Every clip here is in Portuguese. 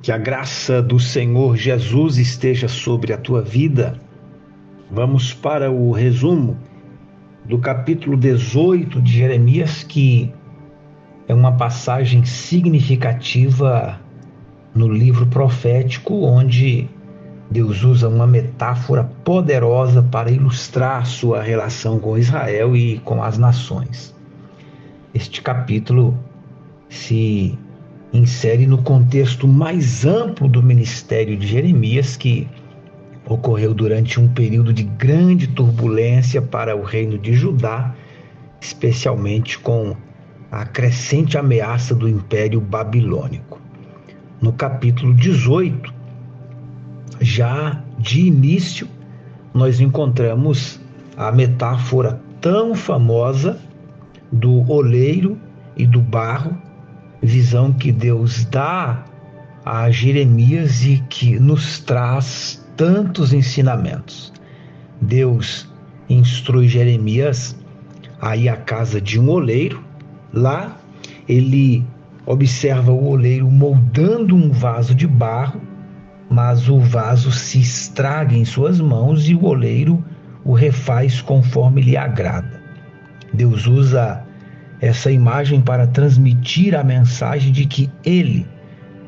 Que a graça do Senhor Jesus esteja sobre a tua vida. Vamos para o resumo do capítulo 18 de Jeremias, que é uma passagem significativa no livro profético, onde Deus usa uma metáfora poderosa para ilustrar sua relação com Israel e com as nações. Este capítulo se insere no contexto mais amplo do ministério de Jeremias, que ocorreu durante um período de grande turbulência para o reino de Judá, especialmente com a crescente ameaça do Império Babilônico. No capítulo 18, já de início, nós encontramos a metáfora tão famosa do oleiro e do barro, visão que Deus dá a Jeremias e que nos traz tantos ensinamentos. Deus instrui Jeremias a ir à casa de um oleiro. Lá ele observa o oleiro moldando um vaso de barro, mas o vaso se estraga em suas mãos e o oleiro o refaz conforme lhe agrada. Deus usa essa imagem para transmitir a mensagem de que ele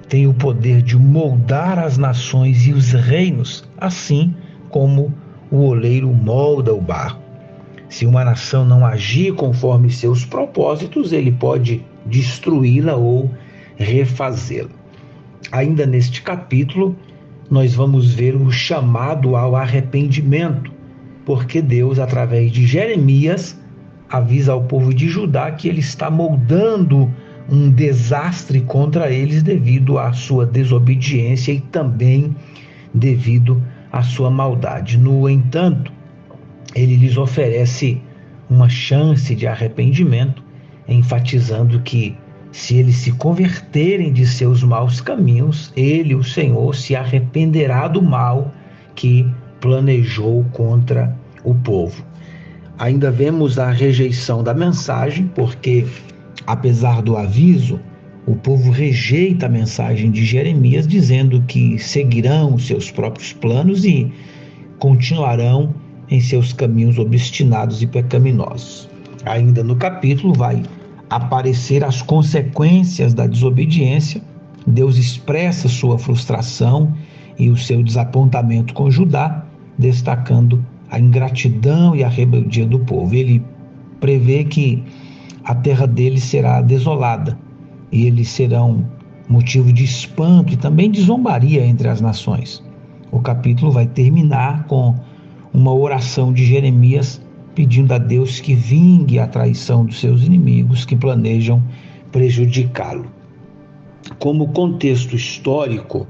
tem o poder de moldar as nações e os reinos, assim como o oleiro molda o barro. Se uma nação não agir conforme seus propósitos, ele pode destruí-la ou refazê-la. Ainda neste capítulo, nós vamos ver o chamado ao arrependimento, porque Deus, através de Jeremias, avisa ao povo de Judá que ele está moldando um desastre contra eles devido à sua desobediência e também devido à sua maldade. No entanto, ele lhes oferece uma chance de arrependimento, enfatizando que se eles se converterem de seus maus caminhos, ele, o Senhor, se arrependerá do mal que planejou contra o povo. Ainda vemos a rejeição da mensagem, porque, apesar do aviso, o povo rejeita a mensagem de Jeremias, dizendo que seguirão os seus próprios planos e continuarão em seus caminhos obstinados e pecaminosos. Ainda no capítulo vai aparecer as consequências da desobediência. Deus expressa sua frustração e o seu desapontamento com Judá, destacando a ingratidão e a rebeldia do povo. Ele prevê que a terra deles será desolada e eles serão motivo de espanto e também de zombaria entre as nações. O capítulo vai terminar com uma oração de Jeremias pedindo a Deus que vingue a traição dos seus inimigos que planejam prejudicá-lo. Como contexto histórico,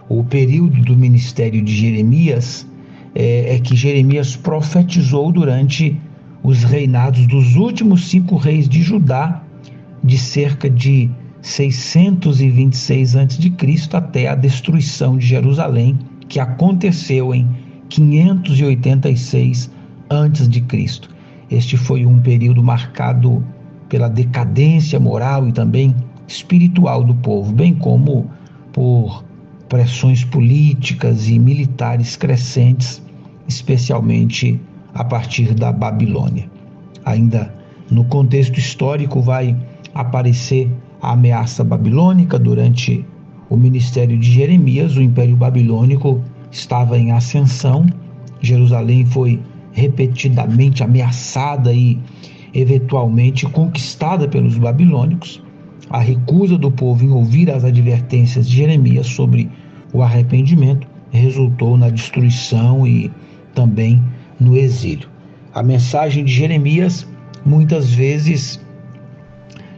o período do ministério de Jeremias é que Jeremias profetizou durante os reinados dos últimos 5 reis de Judá, de cerca de 626 a.C. até a destruição de Jerusalém, que aconteceu em 586 a.C. Este foi um período marcado pela decadência moral e também espiritual do povo, bem como por pressões políticas e militares crescentes, especialmente a partir da Babilônia. Ainda no contexto histórico vai aparecer a ameaça babilônica. Durante o ministério de Jeremias, o Império Babilônico estava em ascensão. Jerusalém foi repetidamente ameaçada e eventualmente conquistada pelos babilônicos. A recusa do povo em ouvir as advertências de Jeremias sobre o arrependimento resultou na destruição e também no exílio. A mensagem de Jeremias, muitas vezes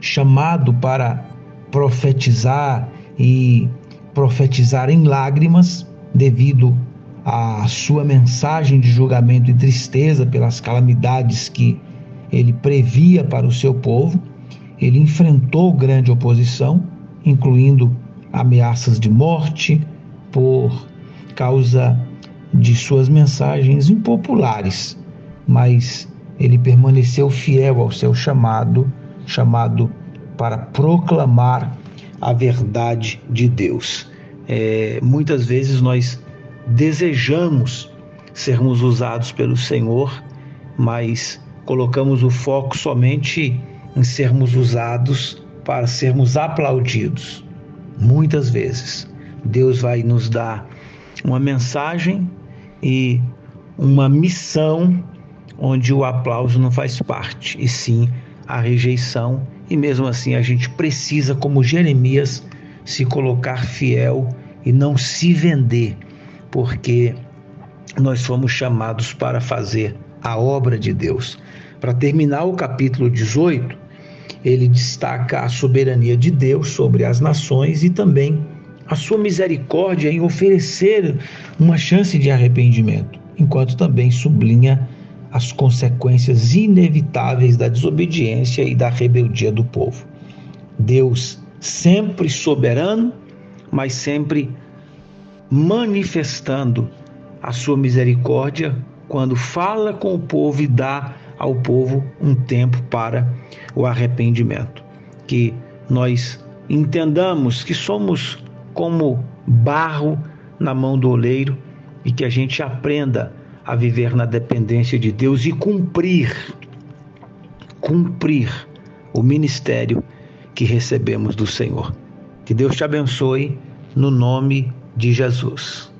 chamado para profetizar e profetizar em lágrimas, devido à sua mensagem de julgamento e tristeza pelas calamidades que ele previa para o seu povo. Ele enfrentou grande oposição, incluindo ameaças de morte por causa de suas mensagens impopulares, mas ele permaneceu fiel ao seu chamado para proclamar a verdade de Deus. Muitas vezes nós desejamos sermos usados pelo Senhor, mas colocamos o foco somente em sermos usados para sermos aplaudidos. Muitas vezes Deus vai nos dar uma mensagem e uma missão onde o aplauso não faz parte, e sim a rejeição, e mesmo assim a gente precisa, como Jeremias, se colocar fiel e não se vender, porque nós fomos chamados para fazer a obra de Deus. Para terminar o capítulo 18, ele destaca a soberania de Deus sobre as nações e também a sua misericórdia em oferecer uma chance de arrependimento, enquanto também sublinha as consequências inevitáveis da desobediência e da rebeldia do povo. Deus sempre soberano, mas sempre manifestando a sua misericórdia quando fala com o povo e dá ao povo um tempo para o arrependimento. Que nós entendamos que somos como barro na mão do oleiro e que a gente aprenda a viver na dependência de Deus e cumprir o ministério que recebemos do Senhor. Que Deus te abençoe no nome de Jesus.